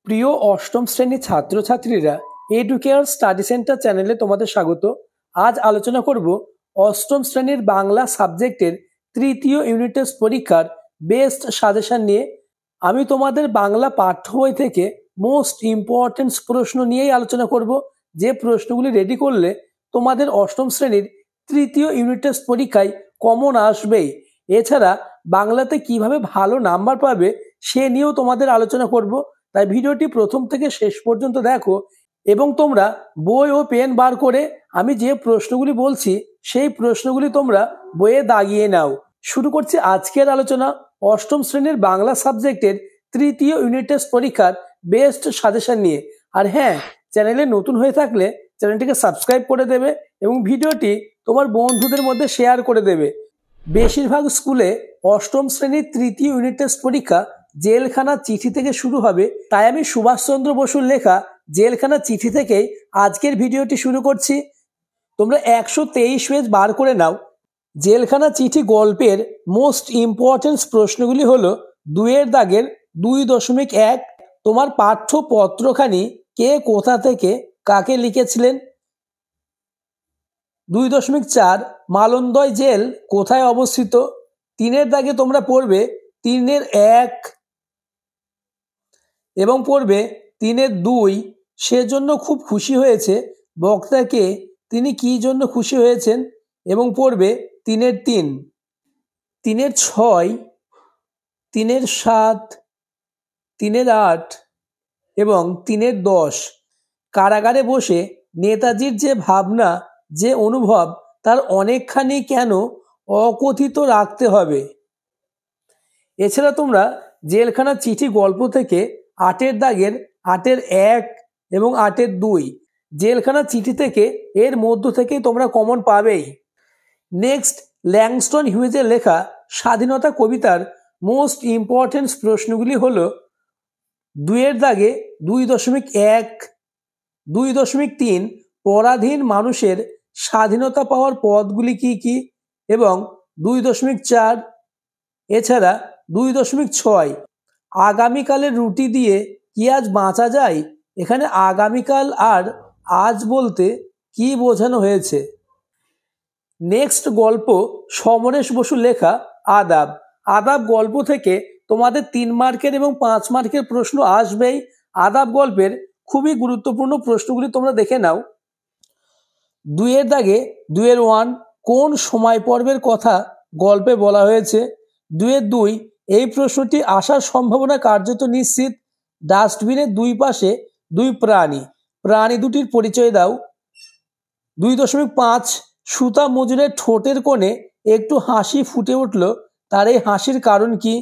প্রিয় অষ্টম শ্রেণীর ছাত্রছাত্রীরা, এডুকেয়ার স্টাডি সেন্টার চ্যানেলে তোমাদের স্বাগত। আজ আলোচনা করব অষ্টম শ্রেণীর বাংলা সাবজেক্টের তৃতীয় ইউনিট টেস্ট পরীক্ষার বেস্ট সাজেশন নিয়ে। আমি তোমাদের বাংলা পাঠ্য বই থেকে মোস্ট ইম্পর্টেন্ট প্রশ্ন নিয়েই আলোচনা করব, যে প্রশ্নগুলি রেডি করলে তোমাদের অষ্টম শ্রেণীর তৃতীয় ইউনিট টেস্ট পরীক্ষায় কমন আসবেই। এছাড়া বাংলাতে কিভাবে ভালো নাম্বার পাবে সে নিয়েও তোমাদের আলোচনা করব। তাই ভিডিওটি প্রথম থেকে শেষ পর্যন্ত দেখো এবং তোমরা বই ও পেন বার করে আমি যে প্রশ্নগুলি বলছি সেই প্রশ্নগুলি তোমরা বইয়ে দাগিয়ে নাও। শুরু করছি আজকের আলোচনা অষ্টম শ্রেণীর বাংলা সাবজেক্টের তৃতীয় ইউনিট টেস্ট পরীক্ষার বেস্ট সাজেশন নিয়ে। আর হ্যাঁ, চ্যানেলে নতুন হয়ে থাকলে চ্যানেলটিকে সাবস্ক্রাইব করে দেবে এবং ভিডিওটি তোমার বন্ধুদের মধ্যে শেয়ার করে দেবে। বেশিরভাগ স্কুলে অষ্টম শ্রেণীর তৃতীয় ইউনিট টেস্ট পরীক্ষা জেলখানা চিঠি থেকে শুরু হবে, তাই আমি সুভাষচন্দ্র বসুর লেখা জেলখানা চিঠি থেকেই আজকের ভিডিওটি শুরু করছি। তোমরা 123 পেজ বার করে নাও। জেলখানা চিঠি গল্পের মোস্ট ইম্পর্টেন্ট প্রশ্নগুলি হলো 2-এর দাগের 2.1, তোমার পাঠ্য পত্রখানি কে কোথা থেকে কাকে লিখেছিলেন। 2.4, মালন্দয় জেল কোথায় অবস্থিত। 3-এর দাগে তোমরা পড়বে 3-1 এবং পড়বে 3-2, সেজন্য খুব খুশি হয়েছে বক্তাকে, তিনি কি জন্য খুশি হয়েছেন, এবং পড়বে 3-3, 3-6, 3-7, 3-8 এবং 3-10। কারাগারে বসে নেতাজির যে ভাবনা, যে অনুভব, তার অনেকখানি কেন অকথিত রাখতে হবে। এছাড়া তোমরা জেলখানা চিঠি গল্প থেকে 8-এর দাগের 8-1 এবং 8-2, জেলখানা চিঠি থেকে এর মধ্য থেকেই তোমরা কমন পাবেই। নেক্সট, ল্যাংস্টন হিউজের লেখা স্বাধীনতা কবিতার মোস্ট ইম্পর্টেন্ট প্রশ্নগুলি হলো 2-এর দাগে 2.1, 2.3, পরাধীন মানুষের স্বাধীনতা পাওয়ার পথগুলি কি কি, এবং 2.4। এছাড়া 2.6, আগামীকালের রুটি দিয়ে কি আজ বাঁচা যায়। এখানে আগামীকাল আর আজ বলতে কি বোঝানো হয়েছে। নেক্সট গল্প সমরেশ বসু লেখা আদাব। আদাব গল্প থেকে তোমাদের 3 মার্কের এবং 5 মার্কের প্রশ্ন আসবেই। আদাব গল্পের খুবই গুরুত্বপূর্ণ প্রশ্নগুলি তোমরা দেখে নাও। 2-এর দাগে 2-1, কোন সময় পর্বের কথা গল্পে বলা হয়েছে। 2-2, এই প্রশ্নটি আসার সম্ভাবনা কার্যত নিশ্চিত। ডাস্টবিনের 2 পাশে 2 প্রাণী, প্রাণী দুটির পরিচয় দাও। 2.5, সুতা মজুরের ঠোঁটের কোণে একটু হাসি ফুটে উঠল, তার এই হাসির কারণ কি।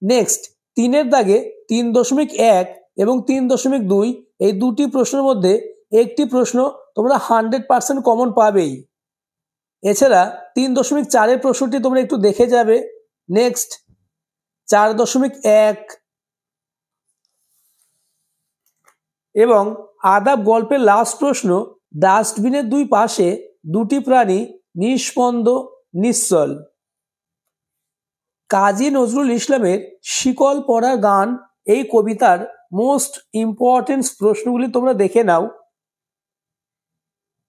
নেক্সট, 3-এর দাগে 3.1 এবং 3.2, এই দুটি প্রশ্নের মধ্যে একটি প্রশ্ন তোমরা 100% কমন পাবেই। এছাড়া 3.4-এর প্রশ্নটি তোমরা একটু দেখে যাবে। নেক্সট, 4.1 এবং আদাব গল্পের লাস্ট প্রশ্ন, ডাস্টবিনের 2 পাশে 2টি প্রাণী নিস্পন্দ নিশ্চল। কাজী নজরুল ইসলামের শিকল পরা গান, এই কবিতার মোস্ট ইম্পর্টেন্ট প্রশ্নগুলি তোমরা দেখে নাও।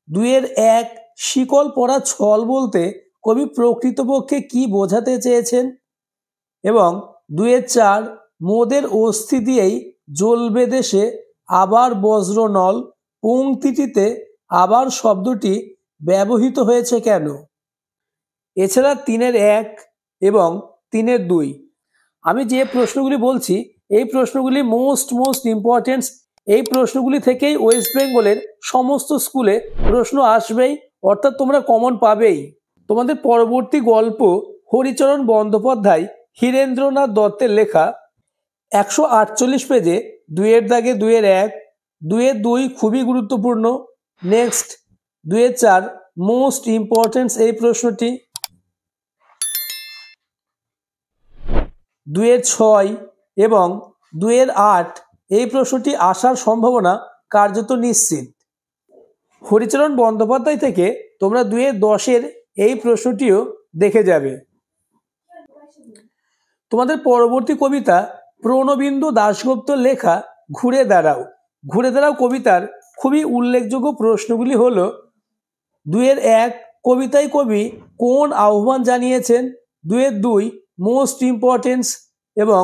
2-1, শিকল পরা ছল বলতে কবি প্রকৃতপক্ষে কি বোঝাতে চেয়েছেন, এবং 2-4, মোদের অস্থি দিয়েই জ্বলবে দেশে আবার বজ্রনল, পংক্তিটিতে আবার শব্দটি ব্যবহৃত হয়েছে কেন। এছাড়া 3-1 এবং 3-2, আমি যে প্রশ্নগুলি বলছি এই প্রশ্নগুলি মোস্ট ইম্পর্টেন্ট। এই প্রশ্নগুলি থেকেই ওয়েস্ট বেঙ্গলের সমস্ত স্কুলে প্রশ্ন আসবেই, অর্থাৎ তোমরা কমন পাবেই। তোমাদের পরবর্তী গল্প হরিচরণ বন্দ্যোপাধ্যায় হীরেন্দ্রনাথ দত্তের লেখা 148 পেজে 2-এর দাগে 2-1, 2-2 খুবই গুরুত্বপূর্ণ। নেক্সট, 2-4 মোস্ট ইম্পর্টেন্ট এই প্রশ্নটি। 2-6 এবং 2-8, এই প্রশ্নটি আসার সম্ভাবনা কার্যত নিশ্চিত। হরিচরণ বন্দ্যোপাধ্যায় থেকে তোমরা 2-10-এর এই প্রশ্নটিও দেখে যাবে। তোমাদের পরবর্তী কবিতা প্রণবিন্দু দাশগুপ্তর লেখা ঘুরে দাঁড়াও। ঘুরে দাঁড়াও কবিতার খুবই উল্লেখযোগ্য প্রশ্নগুলি হলো 2-1 কবিতায় কবি কোন আহ্বান জানিয়েছেন, 2-2 মোস্ট ইম্পর্টেন্স এবং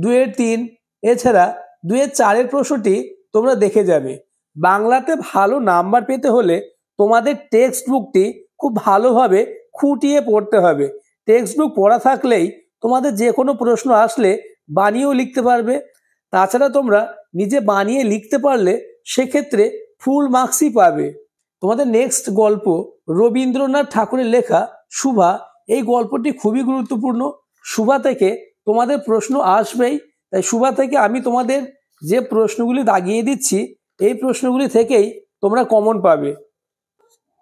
2-3 এছাড়া 2-4 প্রশ্নটি তোমরা দেখে যাবে। বাংলাতে ভালো নাম্বার পেতে হলে তোমাদের টেক্সট বুকটি খুব ভালোভাবে খুঁটিয়ে পড়তে হবে। টেক্সট বুক পড়া থাকলেই তোমাদের যে কোনো প্রশ্ন আসলে বানিয়েও লিখতে পারবে। তাছাড়া তোমরা নিজে বানিয়ে লিখতে পারলে সেক্ষেত্রে ফুল মার্কসই পাবে। তোমাদের নেক্সট গল্প রবীন্দ্রনাথ ঠাকুরের লেখা সুভা। এই গল্পটি খুবই গুরুত্বপূর্ণ। সুভা থেকে তোমাদের প্রশ্ন আসবেই, তাই সুভা থেকে আমি তোমাদের যে প্রশ্নগুলি দাগিয়ে দিচ্ছি এই প্রশ্নগুলি থেকেই তোমরা কমন পাবে।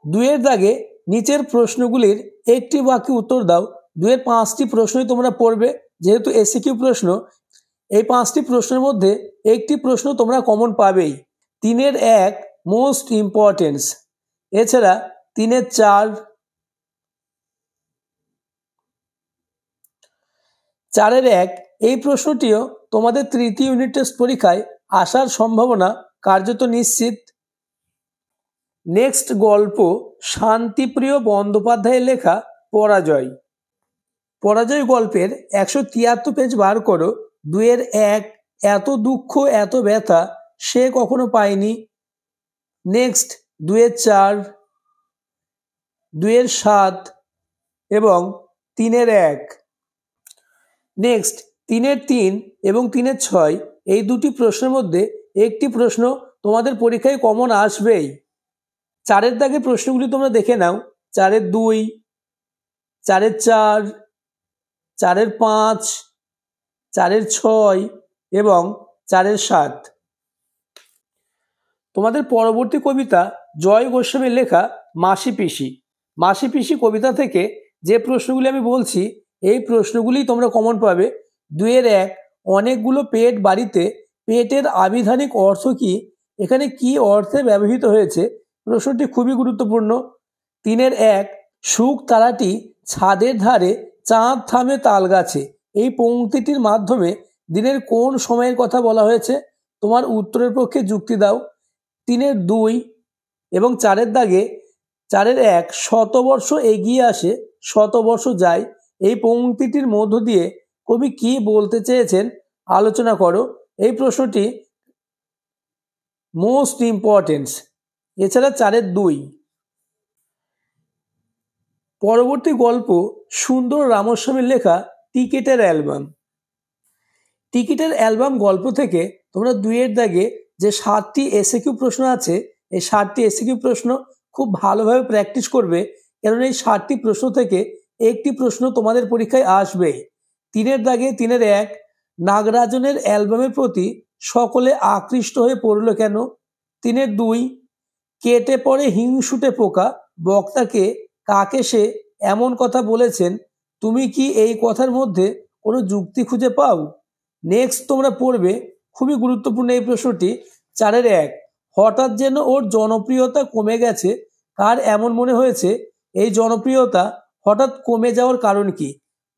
2-এর দাগে নিচের প্রশ্নগুলির একটি বাক্যে উত্তর দাও। 2-এর 5টি প্রশ্নই তোমরা পড়বে, যেহেতু এসিকিউ প্রশ্ন। এই 5টি প্রশ্নের মধ্যে একটি প্রশ্ন তোমরা কমন পাবেই। 3-1 মোস্ট ইম্পর্টেন্স, এছাড়া 3-4, 4-1 এই প্রশ্নটিও তোমাদের তৃতীয় ইউনিট টেস্ট পরীক্ষায় আসার সম্ভাবনা কার্যত নিশ্চিত। নেক্সট গল্প শান্তিপ্রিয় বন্দ্যোপাধ্যায়ের লেখা পরাজয়। পরাজয় গল্পের 173 পেজ বার করো। 2-1 এত দুঃখ এত ব্যথা সে কখনো পায়নি। নেক্সট 2-4, 2-7 এবং 3-1। নেক্সট 3-3 এবং 3-6 এই দুটি প্রশ্নের মধ্যে একটি প্রশ্ন তোমাদের পরীক্ষায় কমন আসবেই। 4-এর দাগে প্রশ্নগুলি তোমরা দেখে নাও। 4-2, 4-4, 4-5, 4-6 এবং 4-7। তোমাদের পরবর্তী কবিতা জয় গোস্বামীর লেখা মাসি পিসি। মাসি পিসি কবিতা থেকে যে প্রশ্নগুলি আমি বলছি এই প্রশ্নগুলি তোমরা কমন পাবে। 2-1 অনেকগুলো পেট বাড়িতে পেটের আবিধানিক অর্থ কি, এখানে কি অর্থে ব্যবহৃত হয়েছে, প্রশ্নটি খুবই গুরুত্বপূর্ণ। 3-1 সুখ তারাটি ছাদের ধারে চাঁদ থামে তাল গাছে, এই পংক্তিটির মাধ্যমে দিনের কোন সময়ের কথা বলা হয়েছে, তোমার উত্তরের পক্ষে যুক্তি দাও। 3-2 এবং 4-এর দাগে 4-1 শতবর্ষ এগিয়ে আসে শতবর্ষ যায়, এই পংক্তিটির মধ্য দিয়ে কবি কি বলতে চেয়েছেন আলোচনা করো। এই প্রশ্নটি মোস্ট ইম্পর্টেন্স, এছাড়া 4-2। পরবর্তী গল্প সুন্দর রামস্বামীর লেখা টিকিটের অ্যালবাম। টিকিটের অ্যালবাম গল্প থেকে তোমরা 2-এর দাগে যে 7টি এসএকিউ প্রশ্ন আছে এই 7টি এসএকিউ প্রশ্ন খুব ভালোভাবে প্র্যাকটিস করবে, কারণ এই 7টি প্রশ্ন থেকে একটি প্রশ্ন তোমাদের পরীক্ষায় আসবে। 3-এর দাগে 3-1 নাগরাজনের অ্যালবামের প্রতি সকলে আকৃষ্ট হয়ে পড়ল কেন। 3-2 কেটে পড়ে হিংসুটে পোকা, বক্তাকে কাকে সে এমন কথা বলেছেন, তুমি কি এই কথার মধ্যে কোনো যুক্তি খুঁজে পাও। নেক্সট তোমরা পড়বে খুবই গুরুত্বপূর্ণ এই প্রশ্নটি 4-1 হঠাৎ যেন ওর জনপ্রিয়তা কমে গেছে, কার এমন মনে হয়েছে, এই জনপ্রিয়তা হঠাৎ কমে যাওয়ার কারণ কি।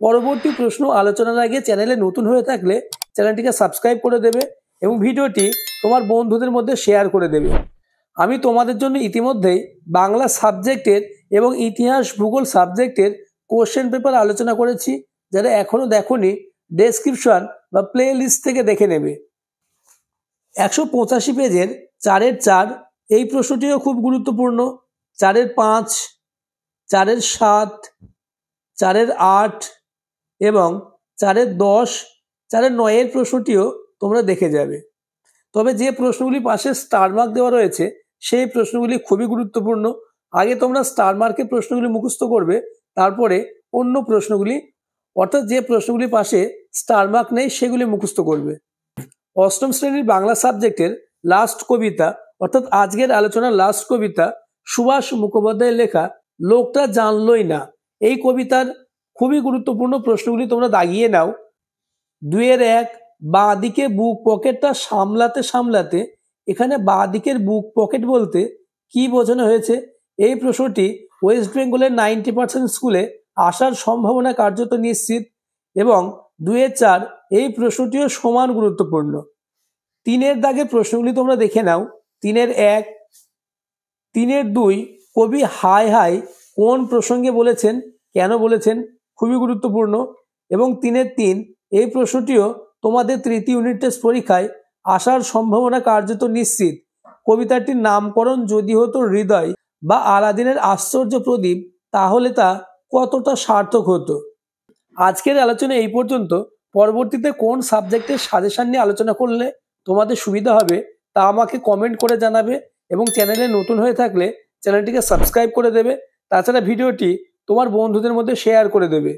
পরবর্তী প্রশ্ন আলোচনার আগে চ্যানেলে নতুন হয়ে থাকলে চ্যানেলটিকে সাবস্ক্রাইব করে দেবে এবং ভিডিওটি তোমার বন্ধুদের মধ্যে শেয়ার করে দেবে। আমি তোমাদের জন্য ইতিমধ্যেই বাংলা সাবজেক্টের এবং ইতিহাস ভূগোল সাবজেক্টের কোশ্চেন পেপার আলোচনা করেছি, যারা এখনও দেখোনি ডেসক্রিপশন বা প্লে লিস্ট থেকে দেখে নেবে। 185 পেজের 4-4 এই প্রশ্নটিও খুব গুরুত্বপূর্ণ। 4-5, 4-7, 4-8 এবং 4-10, 4-9 এর প্রশ্নটিও তোমরা দেখে যাবে। তবে যে প্রশ্নগুলি পাশে স্টার মার্ক দেওয়া রয়েছে সেই প্রশ্নগুলি খুবই গুরুত্বপূর্ণ। আগে তোমরা স্টার মার্কের প্রশ্নগুলি মুখস্থ করবে, তারপরে অন্য প্রশ্নগুলি, অর্থাৎ যে প্রশ্নগুলি পাশে স্টার মার্ক নেই সেগুলি মুখস্থ করবে। অষ্টম শ্রেণীর বাংলা সাবজেক্টের লাস্ট কবিতা, অর্থাৎ আজকের আলোচনার লাস্ট কবিতা সুভাষ মুখোপাধ্যায়ের লেখা লোকটা জানলই না। এই কবিতার খুবই গুরুত্বপূর্ণ প্রশ্নগুলি তোমরা দাগিয়ে নাও। 2-1 বাঁ দিকে বুক পকেটটা সামলাতে সামলাতে, এখানে বাঁ দিকের বুক পকেট বলতে কি বোঝানো হয়েছে, এই প্রশ্নটি ওয়েস্ট বেঙ্গলের 90% স্কুলে আসার সম্ভাবনা কার্যত নিশ্চিত। এবং 2-4 এই প্রশ্নটিও সমান গুরুত্বপূর্ণ। তিনের দাগের প্রশ্নগুলি তোমরা দেখে নাও। 3-1, 3-2 কবি হাই হাই কোন প্রসঙ্গে বলেছেন, কেন বলেছেন, খুবই গুরুত্বপূর্ণ। এবং 3-3 এই প্রশ্নটিও তোমাদের তৃতীয় ইউনিট টেস্ট পরীক্ষায় আসার সম্ভাবনা কার্যত নিশ্চিত। কবিতাটির নামকরণ যদি হতো হৃদয় বা আলাদিনের আশ্চর্য প্রদীপ, তাহলে তা কতটা সার্থক হতো। আজকের আলোচনা এই পর্যন্ত। পরবর্তীতে কোন সাবজেক্টের সাজেশন নিয়ে আলোচনা করলে তোমাদের সুবিধা হবে তা আমাকে কমেন্ট করে জানাবে, এবং চ্যানেলে নতুন হয়ে থাকলে চ্যানেলটিকে সাবস্ক্রাইব করে দেবে। তাছাড়া ভিডিওটি তোমার বন্ধুদের মধ্যে শেয়ার করে দেবে।